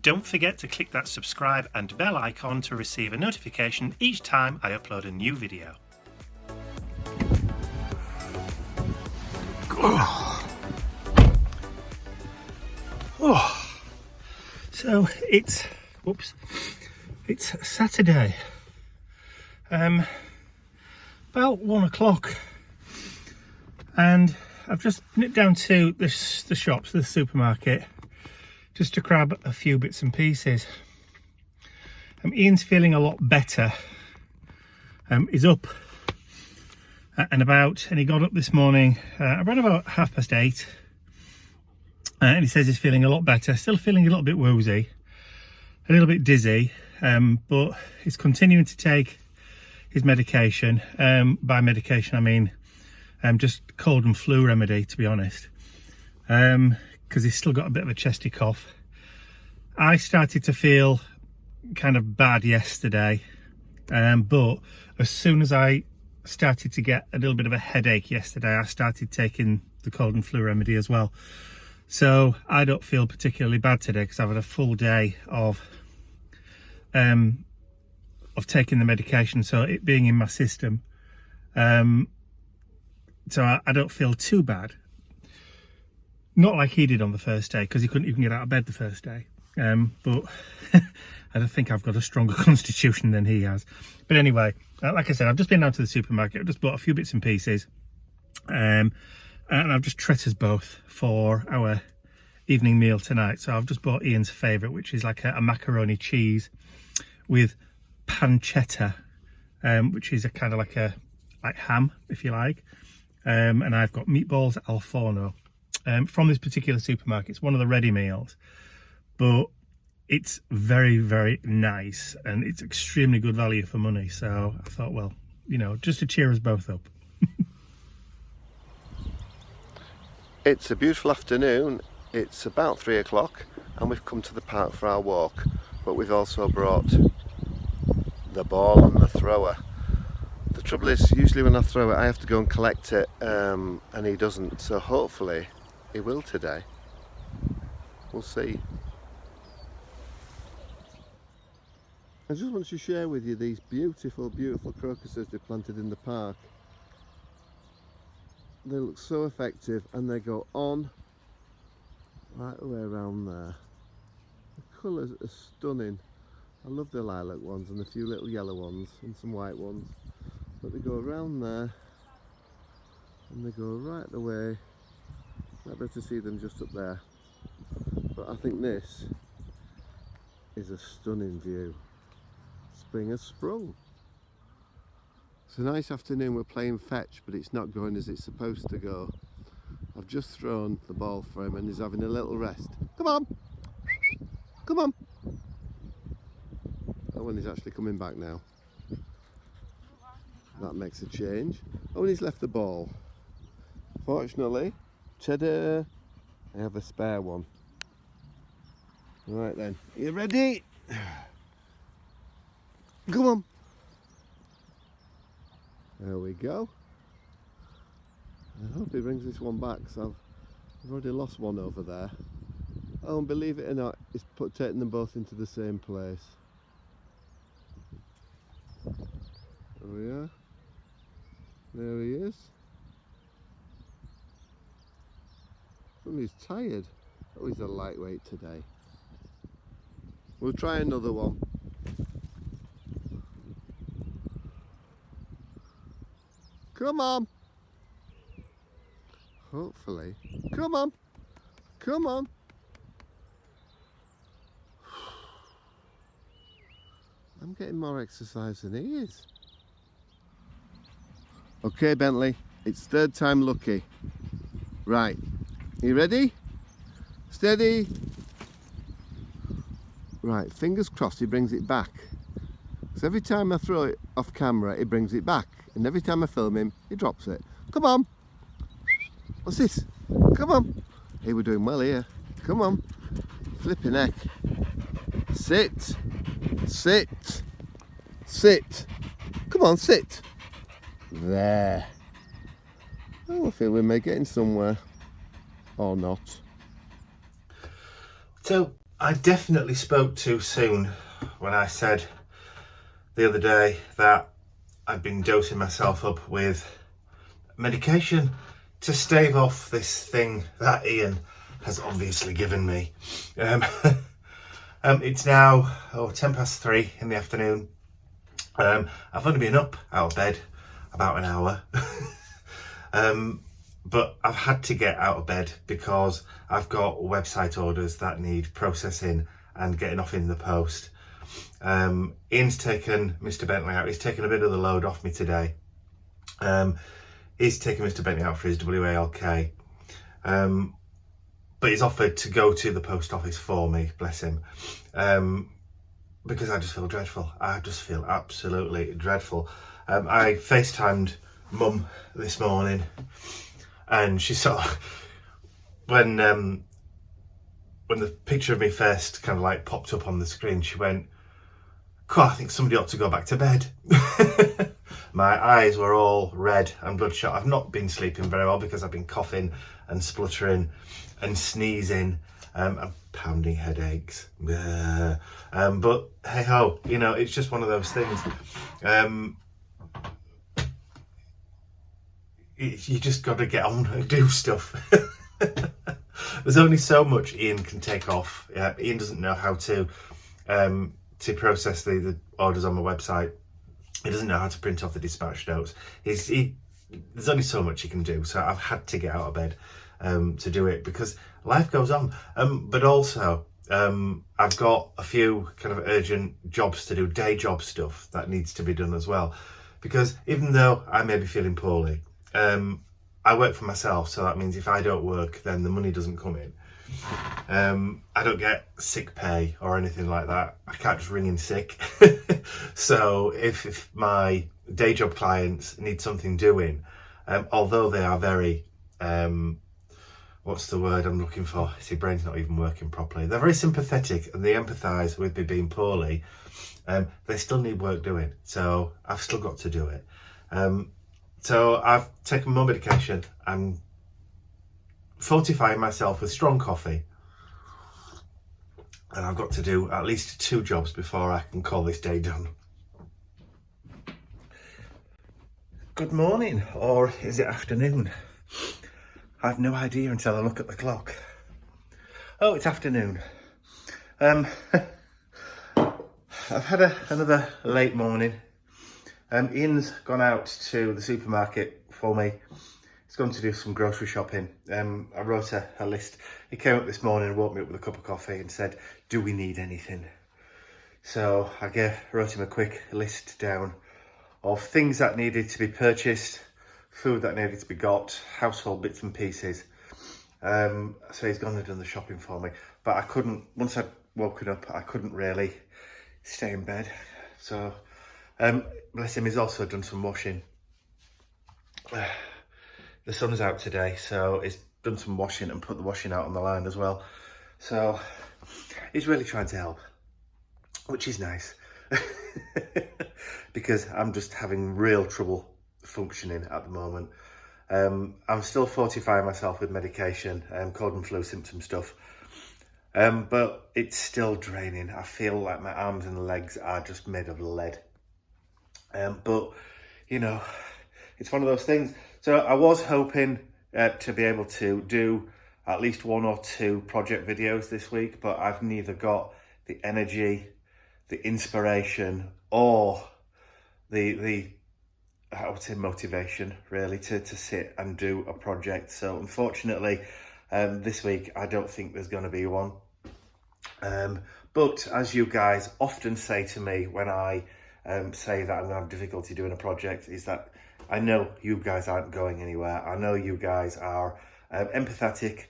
Don't forget to click that subscribe and bell icon to receive a notification each time I upload a new video. So it's Saturday, about 1 o'clock, and I've just nipped down to the shops, the supermarket, just to grab a few bits and pieces. Ian's feeling a lot better. He's up and about, and he got up this morning around about 8:30, and he says he's feeling a lot better, still feeling a little bit woozy, a little bit dizzy, but he's continuing to take his medication. By medication I mean just cold and flu remedy, to be honest, because he's still got a bit of a chesty cough. I started to feel kind of bad yesterday, but as soon as I started to get a little bit of a headache yesterday, I started taking the cold and flu remedy as well. So I don't feel particularly bad today because I've had a full day of taking the medication, so it being in my system, so I don't feel too bad. Not like he did on the first day, because he couldn't even get out of bed the first day, but I don't think I've got a stronger constitution than he has. But anyway, like I said, I've just been down to the supermarket. I've just bought a few bits and pieces, and I've just treated us both for our evening meal tonight. So I've just bought Ian's favourite, which is like a macaroni cheese with pancetta, which is a kind of like ham, if you like, and I've got meatballs al forno from this particular supermarket. It's one of the ready meals, but it's very, very nice, and it's extremely good value for money. So I thought, well, you know, just to cheer us both up. It's a beautiful afternoon. It's about 3 o'clock and we've come to the park for our walk, but we've also brought the ball and the thrower. The trouble is, usually when I throw it I have to go and collect it, and he doesn't, so hopefully he will today. We'll see. I just want to share with you these beautiful, beautiful crocuses they planted in the park. They look so effective, and they go on right the way around there. The colours are stunning. I love the lilac ones and a few little yellow ones and some white ones, but they go around there and they go right the way. Might be able to see them just up there, but I think this is a stunning view. Spring has sprung. It's a nice afternoon. We're playing fetch, but it's not going as it's supposed to go. I've just thrown the ball for him and he's having a little rest. Come on! Come on! Oh, and he's actually coming back now. That makes a change. Oh, and he's left the ball. Fortunately, ta-da! I have a spare one. Right then, are you ready? Come on! There we go. I hope he brings this one back, so I've already lost one over there. Oh, and believe it or not, he's taking them both into the same place. There we are. There he is. He's tired. Oh, he's a lightweight today. We'll try another one. Come on. Hopefully. Come on. Come on. I'm getting more exercise than he is. Okay, Bentley. It's third time lucky. Right. You ready? Steady. Right. Fingers crossed he brings it back. So every time I throw it off camera, he brings it back. And every time I film him, he drops it. Come on. What's this? Come on. Hey, we're doing well here. Come on. Flipping heck. Sit. Sit. Sit. Come on, sit. There. Oh, I feel we may get in somewhere. Or not. So I definitely spoke too soon when I said the other day that I'd been dosing myself up with medication to stave off this thing that Ian has obviously given me. It's now 3:10 in the afternoon. I've only been up out of bed about an hour. But I've had to get out of bed because I've got website orders that need processing and getting off in the post. Ian's taken Mr. Bentley out. He's taken a bit of the load off me today. He's taken Mr. Bentley out for his WALK. But he's offered to go to the post office for me, bless him. Because I just feel dreadful. I just feel absolutely dreadful. I FaceTimed Mum this morning, and she sort of, when the picture of me first kind of like popped up on the screen, she went, "Cool, I think somebody ought to go back to bed." My eyes were all red and bloodshot. I've not been sleeping very well because I've been coughing and spluttering and sneezing and pounding headaches. But hey ho, you know, it's just one of those things. You just got to get on and do stuff. There's only so much Ian can take off. Ian doesn't know how to process the orders on my website. He doesn't know how to print off the dispatch notes. There's only so much he can do. So I've had to get out of bed to do it because life goes on. But also, I've got a few kind of urgent jobs to do, day job stuff that needs to be done as well. Because even though I may be feeling poorly, I work for myself, so that means if I don't work, then the money doesn't come in. I don't get sick pay or anything like that. I can't just ring in sick. So if my day job clients need something doing, although they are very, what's the word I'm looking for? See, brain's not even working properly. They're very sympathetic and they empathise with me being poorly. They still need work doing, so I've still got to do it. So I've taken more medication. I'm fortifying myself with strong coffee. And I've got to do at least 2 jobs before I can call this day done. Good morning, or is it afternoon? I've no idea until I look at the clock. Oh, it's afternoon. I've had another late morning. Ian's gone out to the supermarket for me. He's gone to do some grocery shopping. I wrote a list. He came up this morning and woke me up with a cup of coffee and said, "Do we need anything?" So I wrote him a quick list down of things that needed to be purchased, food that needed to be got, household bits and pieces. So he's gone and done the shopping for me. But I couldn't, once I'd woken up, I couldn't really stay in bed. So bless him, he's also done some washing. The sun's out today, so he's done some washing and put the washing out on the line as well. So he's really trying to help, which is nice. Because I'm just having real trouble functioning at the moment. I'm still fortifying myself with medication, cold and flu symptom stuff. But it's still draining. I feel like my arms and legs are just made of lead. But, you know, it's one of those things. So I was hoping to be able to do at least 1 or 2 project videos this week, but I've neither got the energy, the inspiration, or the I would say motivation really to sit and do a project. So unfortunately, this week I don't think there's going to be one. But as you guys often say to me when I say that I'm going to have difficulty doing a project, is that I know you guys aren't going anywhere. I know you guys are empathetic.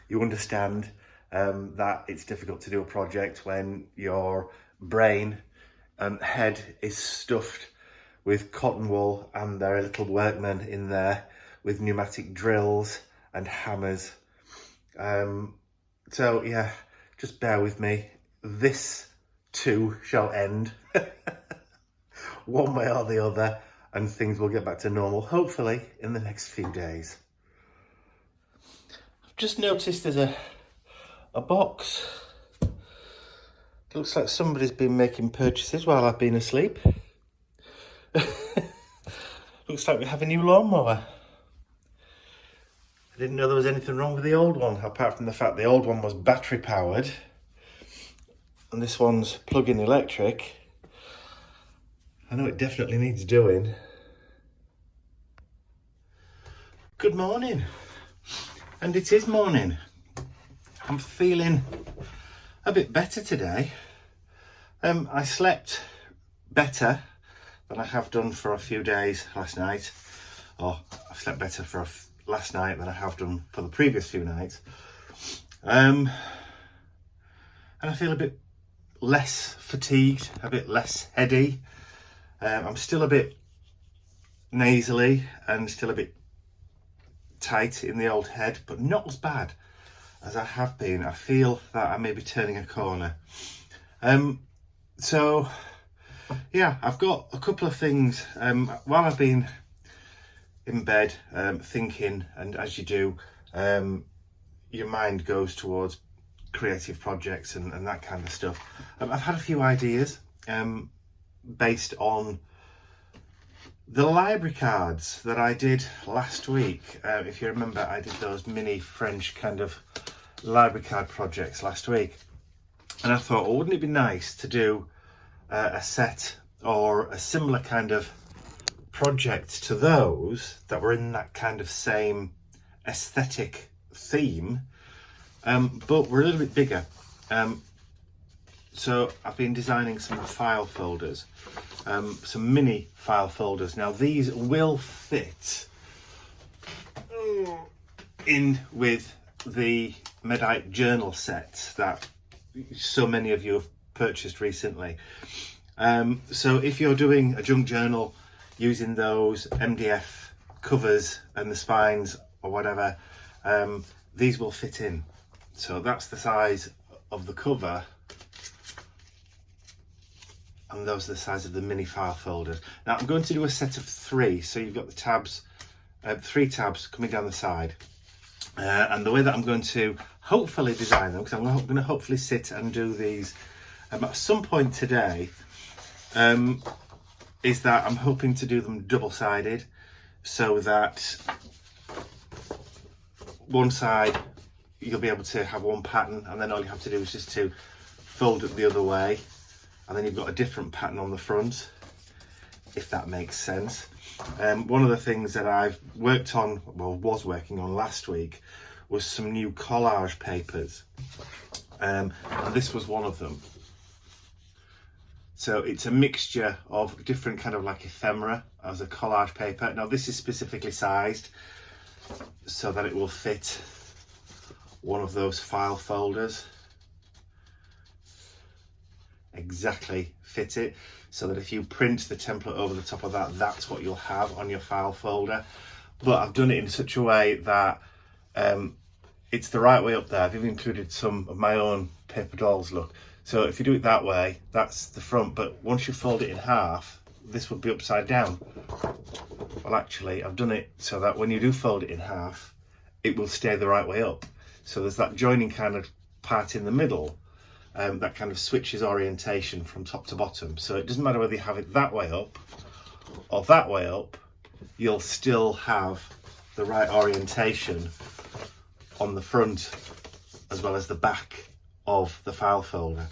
You understand that it's difficult to do a project when your brain and head is stuffed with cotton wool and there are little workmen in there with pneumatic drills and hammers. So yeah, just bear with me. This too shall end one way or the other, and things will get back to normal, hopefully in the next few days. I've just noticed there's a a box. Looks like somebody's been making purchases while I've been asleep. Looks like we have a new lawnmower. I didn't know there was anything wrong with the old one, apart from the fact the old one was battery powered. And this one's plug-in electric. I know it definitely needs doing. Good morning. And it is morning. I'm feeling a bit better today. I slept better than I have done for a few days last night. Or I slept better for last night than I have done for the previous few nights. And I feel a bit less fatigued, a bit less heady. I'm still a bit nasally and still a bit tight in the old head, but not as bad as I have been. I feel that I may be turning a corner. So yeah, I've got a couple of things while I've been in bed thinking, and as you do, your mind goes towards creative projects and that kind of stuff. I've had a few ideas based on the library cards that I did last week. If you remember, I did those mini French kind of library card projects last week, and I thought, oh, wouldn't it be nice to do a set or a similar kind of project to those that were in that kind of same aesthetic theme, but we're a little bit bigger. So I've been designing some file folders, some mini file folders. Now these will fit in with the Medite journal set that so many of you have purchased recently. So if you're doing a junk journal using those MDF covers and the spines or whatever, these will fit in. So that's the size of the cover, and those are the size of the mini file folders. Now I'm going to do a set of 3, so you've got the tabs, 3 tabs coming down the side. And the way that I'm going to hopefully design them, because I'm going to hopefully sit and do these at some point today, is that I'm hoping to do them double-sided, so that one side you'll be able to have one pattern, and then all you have to do is just to fold it the other way, and then you've got a different pattern on the front, if that makes sense. One of the things that I've worked on, well, was working on last week, was some new collage papers, and this was one of them. So it's a mixture of different kind of like ephemera as a collage paper. Now this is specifically sized so that it will fit one of those file folders. Exactly fit it, so that if you print the template over the top of that, that's what you'll have on your file folder. But I've done it in such a way that it's the right way up there. I've even included some of my own paper dolls look. So if you do it that way, that's the front, but once you fold it in half, this would be upside down. Well, actually, I've done it so that when you do fold it in half, it will stay the right way up. So there's that joining kind of part in the middle, that kind of switches orientation from top to bottom. So it doesn't matter whether you have it that way up or that way up, you'll still have the right orientation on the front as well as the back of the file folder.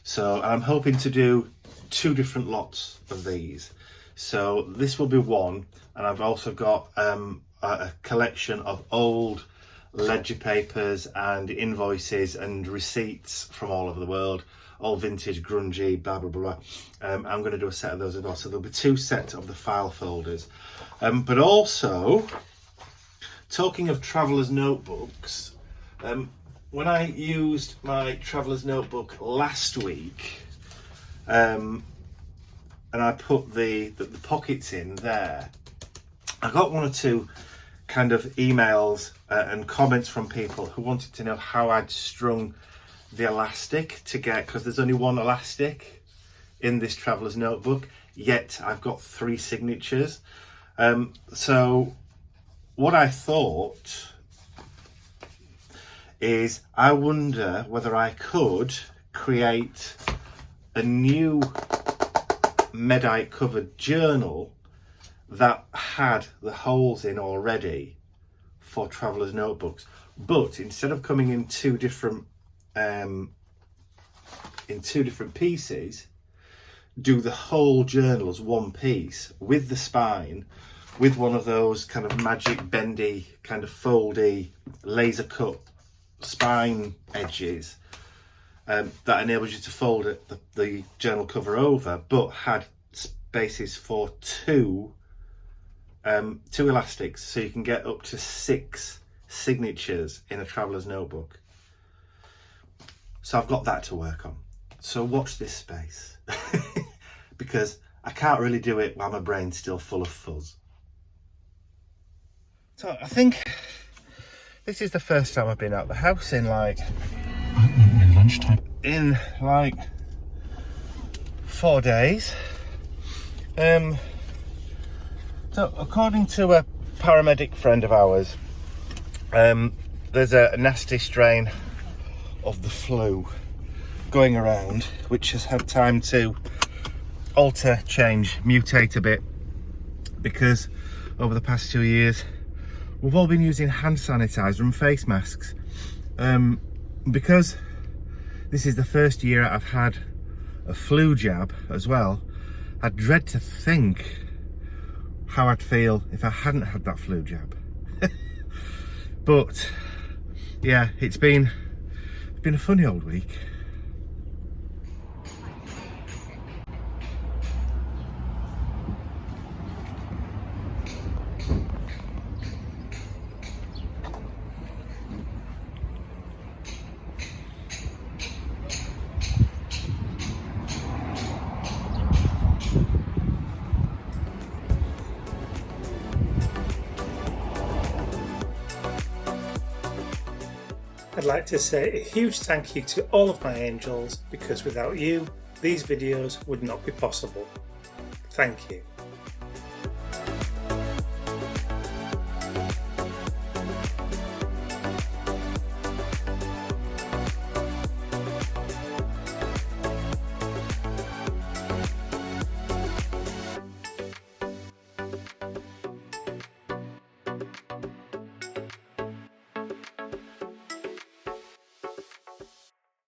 So I'm hoping to do 2 different lots of these. So this will be one, and I've also got a collection of old ledger papers and invoices and receipts from all over the world, all vintage, grungy, blah blah blah. I'm going to do a set of those as well. So there'll be 2 sets of the file folders. But also, talking of traveller's notebooks, when I used my traveller's notebook last week, and I put the pockets in there, I got 1 or 2 kind of emails and comments from people who wanted to know how I'd strung the elastic to get, because there's only 1 elastic in this traveller's notebook, yet I've got 3 signatures. So what I thought is I wonder whether I could create a new Medite covered journal that had the holes in already for travelers' notebooks, but instead of coming in two different pieces, do the whole journal as one piece with the spine, with one of those kind of magic bendy, kind of foldy, laser cut spine edges that enables you to fold it, the journal cover over, but had spaces for two elastics, so you can get up to 6 signatures in a traveller's notebook. So I've got that to work on. So watch this space because I can't really do it while my brain's still full of fuzz. So I think this is the first time I've been out the house in like lunchtime. In like 4 days. So according to a paramedic friend of ours, there's a nasty strain of the flu going around, which has had time to alter, change, mutate a bit, because over the past 2 years we've all been using hand sanitizer and face masks. Because this is the first year I've had a flu jab as well, I dread to think how I'd feel if I hadn't had that flu jab. But yeah, it's been a funny old week. I'd like to say a huge thank you to all of my angels, because without you, these videos would not be possible. Thank you.